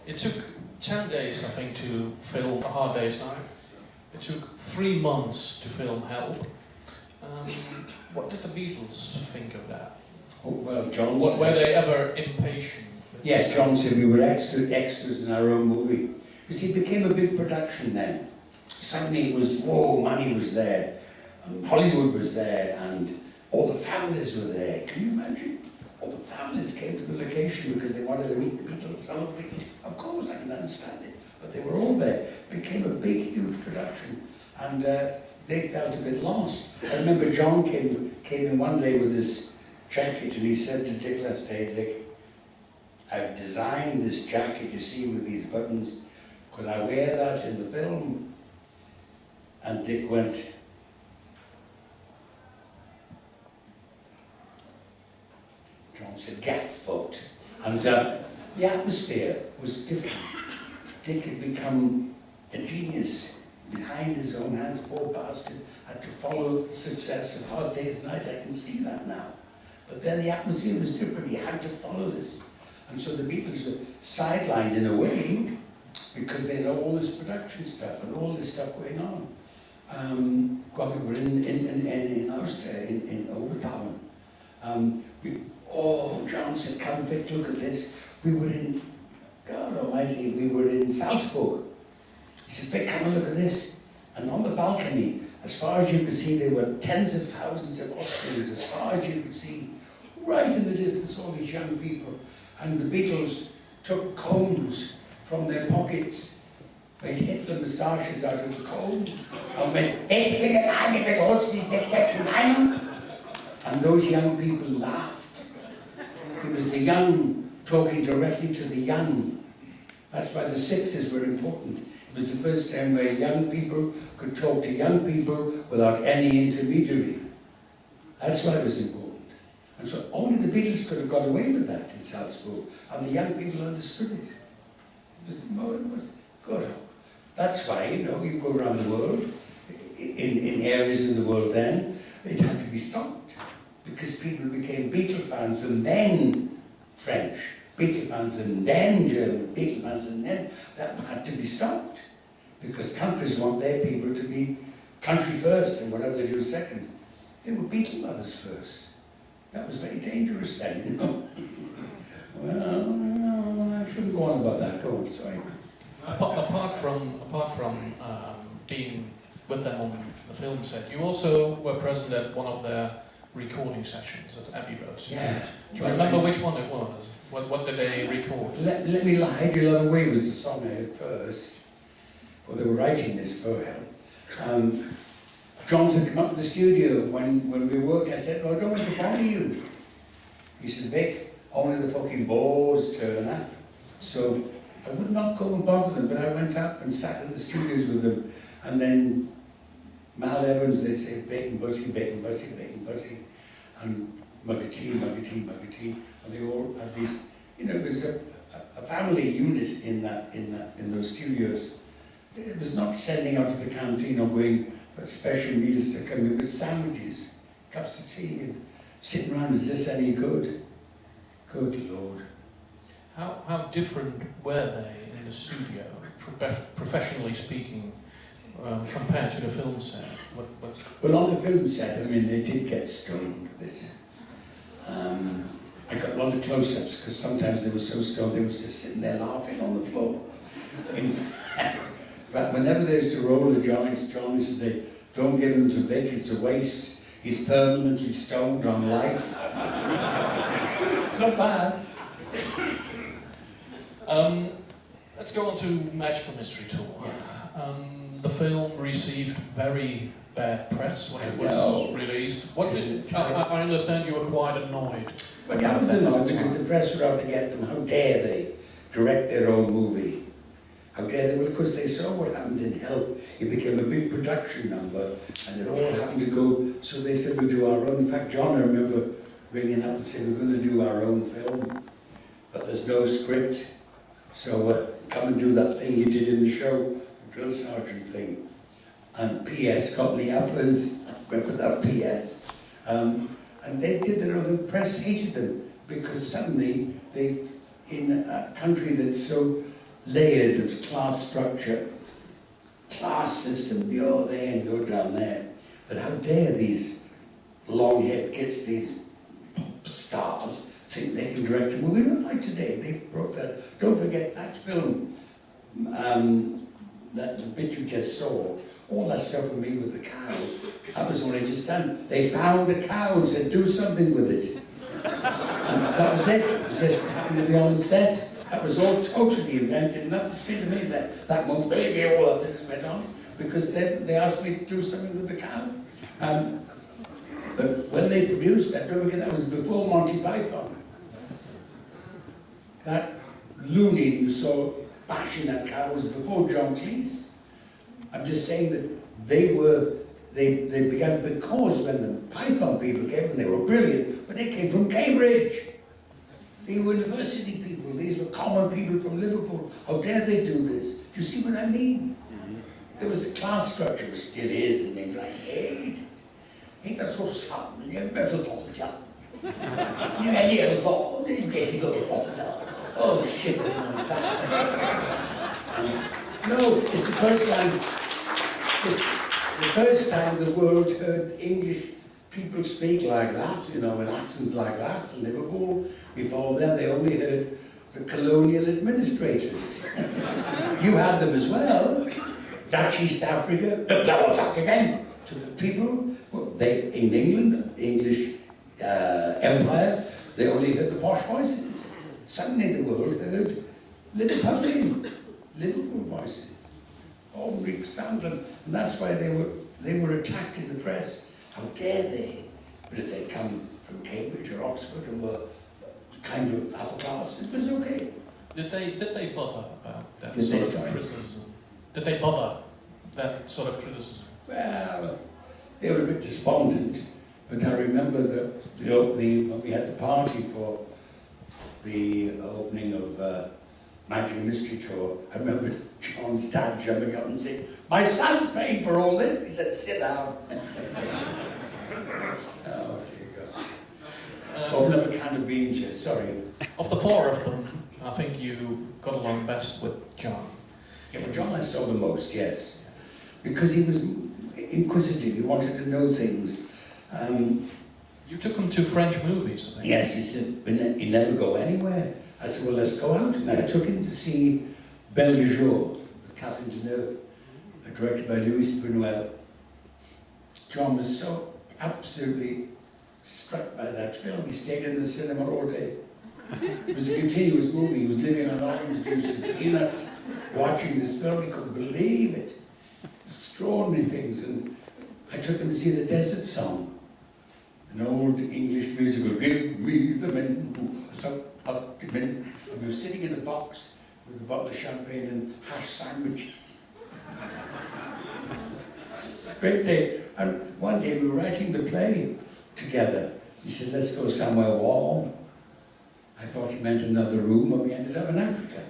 It took 10 days, I think, to film A Hard Day's Night. It took 3 months to film Help. What did the Beatles think of that? Oh, well, John Were they ever impatient? Yes, John said we were extras in our own movie. You see, it became a big production then. Suddenly it was, whoa, money was there, and Hollywood was there, and all the families were there. Can you imagine? All the families came to the location because they wanted to meet the Beatles. Of course, I can understand it. But they were all there. It became a big, huge production. And they felt a bit lost. I remember John came in one day with this jacket, and he said to Dick last day, Dick, I've designed this jacket you see with these buttons. Could I wear that in the film? And Dick went, John said, get fucked. And the atmosphere was different. Dick had become a genius behind his own hands. Poor bastard had to follow the success of Hard Day's Night. I can see that now. But then the atmosphere was different. He had to follow this. And so the Beatles were sidelined in a way because they know all this production stuff and all this stuff going on. We were in Austria, in Obertauern. John said, come Vic, look at this. We were in, God almighty, we were in Salzburg. He said, Vic, come and look at this. And on the balcony, as far as you could see, there were tens of thousands of Austrians, as far as you could see, right in the distance, all these young people. And the Beatles took combs from their pockets, made Hitler moustaches out of the combs, and went, and those young people laughed. It was the young talking directly to the young. That's why the sixes were important. It was the first time where young people could talk to young people without any intermediary. That's why it was important. And so only the Beatles could have got away with that in Salzburg, and the young people understood it. It was good. That's why, you go around the world, in areas in the world then, it had to be stopped. Because people became Beatle fans and then French, Beatle fans and then German, Beatle fans and then, that had to be stopped. Because countries want their people to be country first and whatever they do second. They were Beatle lovers first. That was very dangerous then, Well, I shouldn't go on about that. Go on, sorry. Apart from being with them on the film set, you also were present at one of their recording sessions at Abbey Road. Yeah. Do you remember which one it was? What did they record? Let Me Lie, Hide Your Love Away was the song I heard first, for they were writing this for Help. John said, come up to the studio when we work. I said, well, I don't want to bother you. He said, Vic, only the fucking bores turn up. So I would not go and bother them, but I went up and sat in the studios with them. And then Mal Evans, they'd say, bacon butty, bacon butty, bacon butty. And mug of tea, mug of tea, mug of tea. And they all had these, it was a family unit in those studios. It was not sending out to the canteen or going for special meals to come in with sandwiches, cups of tea, and sitting around, is this any good? Good Lord. How different were they in the studio, professionally speaking, compared to the film set? Well, on the film set, they did get stoned a bit. I got a lot of close-ups because sometimes they were so stoned they was just sitting there laughing on the floor. But whenever there's to roll the joints, John used to say, don't give him to Vic, it's a waste. He's permanently stoned on life. Not bad. Let's go on to Magical Mystery Tour. The film received very bad press when it was released. I understand you were quite annoyed. But I was annoyed because the press were out to get them. How dare they direct their own movie? How dare they? Well, because they saw what happened in Help. It became a big production number, and it all happened to go. So they said, we'll do our own. In fact, John, I remember ringing up and saying, we're going to do our own film, but there's no script. So come and do that thing you did in the show, the drill sergeant thing. And P.S. got the uppers. Remember that P.S. And they did their own. The press hated them because suddenly in a country that's so layered of class structure, class system, you're there and you're down there. But how dare these long-haired kids, these pop stars, think they can direct a movie? Not like today. They broke that. Don't forget that film, that the bit you just saw, all that stuff with me with the cow, that was only just done. They found a cow and said, do something with it. And that was it. It was just happened to be on the set. That was all totally invented. Nothing to me that moment, baby, all of this went on, because then they asked me to do something with the cow. But when they produced that, don't forget, that was before Monty Python. That loony you saw bashing that cow was before John Cleese. I'm just saying that they began, because when the Python people came, and they were brilliant, but they came from Cambridge. They were university people, these were common people from Liverpool. How dare they do this? Do you see what I mean? There was a class structure, which still is, and they were like, hey, ain't that so something? You're better than that. You're here for, you're getting over the oh shit, no, it's the first time, it's the first time the world heard English people speak like that, you know, in accents like that in Liverpool. Before then, they only heard the colonial administrators. You had them as well. Dutch East Africa, again, to the people. Well, they, in England, English Empire, they only heard the posh voices. Suddenly the world heard Liverpudlian, Liverpool voices. All resounding, and that's why they were attacked in the press. How dare they? But if they come from Cambridge or Oxford and were kind of upper class, it was okay. Did they bother about that sort of criticism? Did they bother that sort of criticism? Well, they were a bit despondent, but I remember that when we had the party for the opening of Magic Mystery Tour, I remember John's dad jumping up and saying, "My son's paying for all this." He said, "Sit down." Oh, dear God. Open up a can of beans here, sorry. Of the four of them, I think you got along best with John. Yeah, well, John I saw the most, yes. Because he was inquisitive, he wanted to know things. You took him to French movies, I think. Yes, he said, "You never go anywhere." I said, "Well, let's go out." And I took him to see Beeld Geluid with Catherine Deneuve, directed by Louis Buñuel. John was so absolutely struck by that film. He stayed in the cinema all day. It was a continuous movie. He was living on orange juice and peanuts, watching this film. He couldn't believe it. Extraordinary things. And I took him to see The Desert Song, an old English musical. Give me the men who suck up the men. And we were sitting in a box with a bottle of champagne and hash sandwiches. Great day. And one day we were writing the play together. He said, "Let's go somewhere warm." I thought he meant another room, and we ended up in Africa.